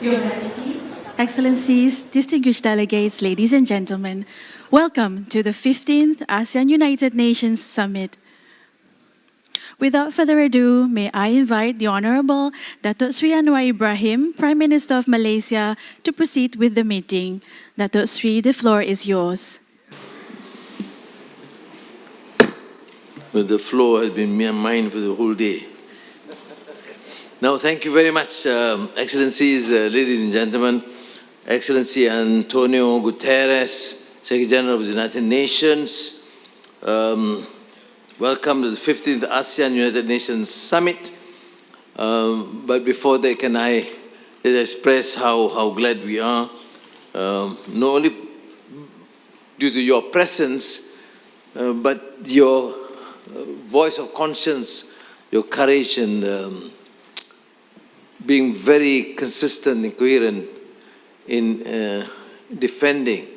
Your Majesty, Excellencies, distinguished delegates, ladies and gentlemen, welcome to the 15th ASEAN-United Nations Summit. Without further ado, may I invite the Honorable Datuk Sri Anwar Ibrahim, Prime Minister of Malaysia, to proceed with the meeting. Datuk Sri, the floor is yours. Well, the floor has been mine for the whole day. Now, thank you very much, Excellencies, ladies and gentlemen. Excellency Antonio Guterres, Secretary General of the United Nations. Welcome to the 15th ASEAN-United Nations Summit. But before that, can I express how glad we are, not only due to your presence, but your voice of conscience, your courage, and being very consistent and coherent in defending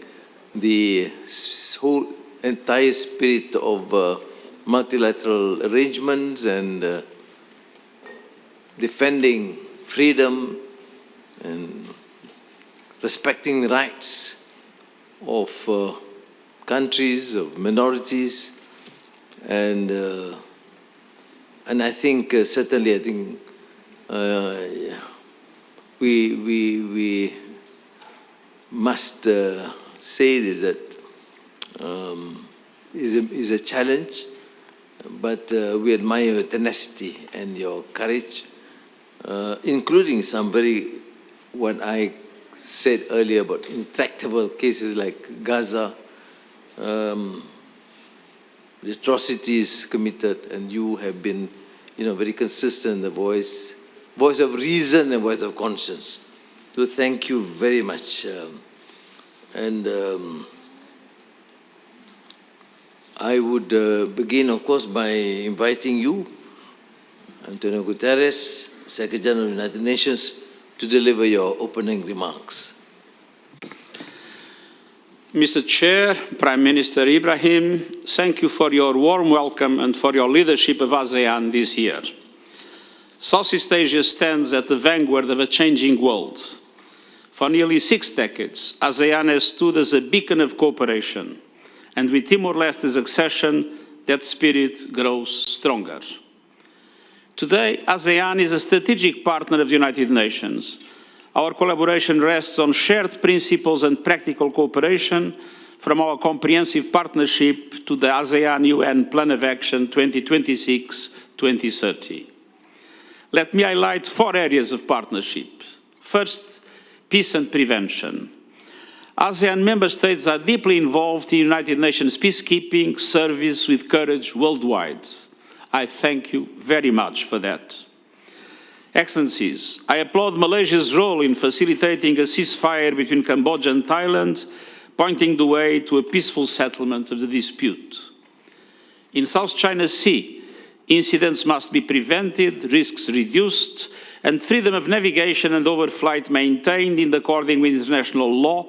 the whole entire spirit of multilateral arrangements and defending freedom and respecting the rights of countries, of minorities, and I think certainly we must say this, that is a challenge, but we admire your tenacity and your courage, including some very, what I said earlier about intractable cases like Gaza, the atrocities committed, and you have been, very consistent, the voice of reason and voice of conscience. So thank you very much. I would begin, of course, by inviting you, Antonio Guterres, Secretary General of the United Nations, to deliver your opening remarks. Mr. Chair, Prime Minister Ibrahim, thank you for your warm welcome and for your leadership of ASEAN this year. Southeast Asia stands at the vanguard of a changing world. For nearly 6 decades, ASEAN has stood as a beacon of cooperation, and with Timor-Leste's accession, that spirit grows stronger. Today, ASEAN is a strategic partner of the United Nations. Our collaboration rests on shared principles and practical cooperation, from our comprehensive partnership to the ASEAN-UN Plan of Action 2026-2030. Let me highlight 4 areas of partnership. First, peace and prevention. ASEAN member states are deeply involved in United Nations peacekeeping service with courage worldwide. I thank you very much for that. Excellencies, I applaud Malaysia's role in facilitating a ceasefire between Cambodia and Thailand, pointing the way to a peaceful settlement of the dispute. In South China Sea, incidents must be prevented, risks reduced, and freedom of navigation and overflight maintained in accordance with international law,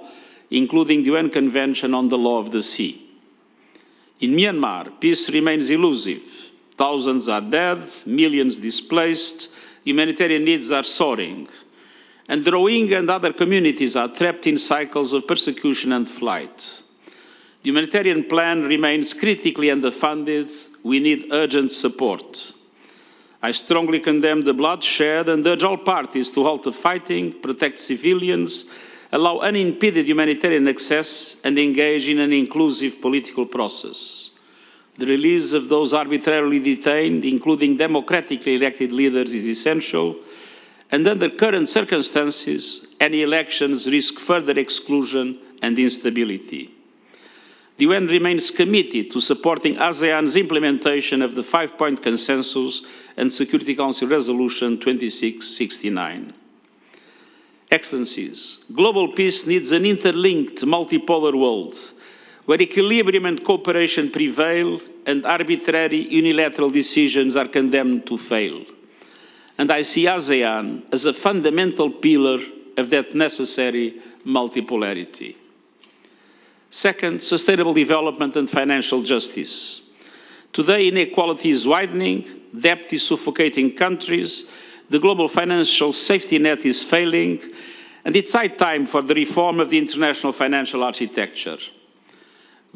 including the UN Convention on the Law of the Sea. In Myanmar, peace remains elusive. Thousands are dead, millions displaced, humanitarian needs are soaring, and the Rohingya and other communities are trapped in cycles of persecution and flight. The humanitarian plan remains critically underfunded. We need urgent support. I strongly condemn the bloodshed and urge all parties to halt the fighting, protect civilians, allow unimpeded humanitarian access, and engage in an inclusive political process. The release of those arbitrarily detained, including democratically elected leaders, is essential, and under current circumstances, any elections risk further exclusion and instability. The UN remains committed to supporting ASEAN's implementation of the 5-point consensus and Security Council Resolution 2669. Excellencies, global peace needs an interlinked multipolar world where equilibrium and cooperation prevail and arbitrary unilateral decisions are condemned to fail. And I see ASEAN as a fundamental pillar of that necessary multipolarity. Second, sustainable development and financial justice. Today, inequality is widening, debt is suffocating countries, the global financial safety net is failing, And it's high time for the reform of the international financial architecture.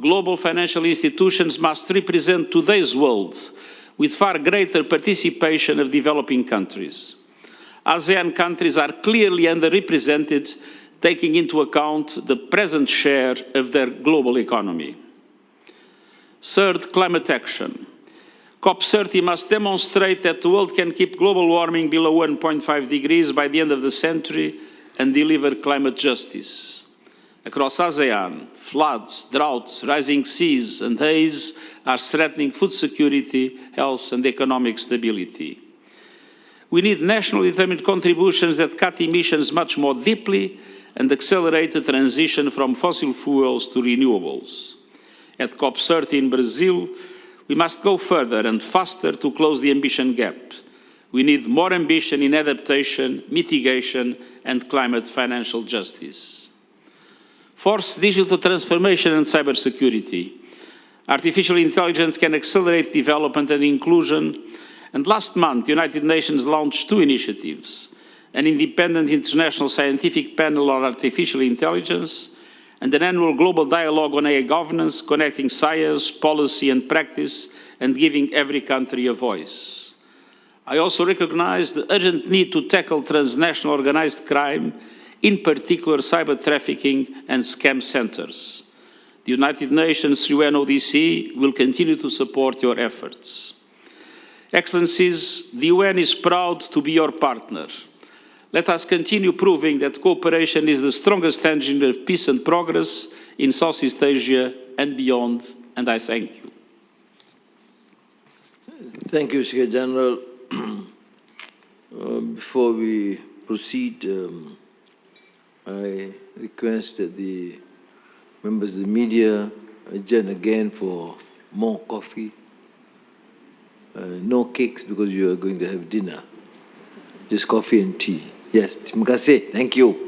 Global financial institutions must represent today's world with far greater participation of developing countries. ASEAN countries are clearly underrepresented, taking into account the present share of their global economy. Third, climate action. COP30 must demonstrate that the world can keep global warming below 1.5 degrees by the end of the century and deliver climate justice. Across ASEAN, floods, droughts, rising seas and haze are threatening food security, health and economic stability. We need nationally determined contributions that cut emissions much more deeply and accelerate the transition from fossil fuels to renewables. At COP30 in Brazil, we must go further and faster to close the ambition gap. We need more ambition in adaptation, mitigation and climate financial justice. Fourth, digital transformation and cybersecurity. Artificial intelligence can accelerate development and inclusion. And last month, the United Nations launched two initiatives: an independent international scientific panel on artificial intelligence and an annual global dialogue on AI governance, connecting science, policy and practice and giving every country a voice. I also recognize the urgent need to tackle transnational organized crime, in particular cyber trafficking and scam centers. The United Nations through NODC will continue to support your efforts. Excellencies, the UN is proud to be your partner. Let us continue proving that cooperation is the strongest engine of peace and progress in Southeast Asia and beyond, and I thank you. Thank you, Secretary General. Before we proceed, I request that the members of the media adjourn again for more coffee. No cakes because you are going to have dinner. Just coffee and tea. Yes, terima kasih. Thank you.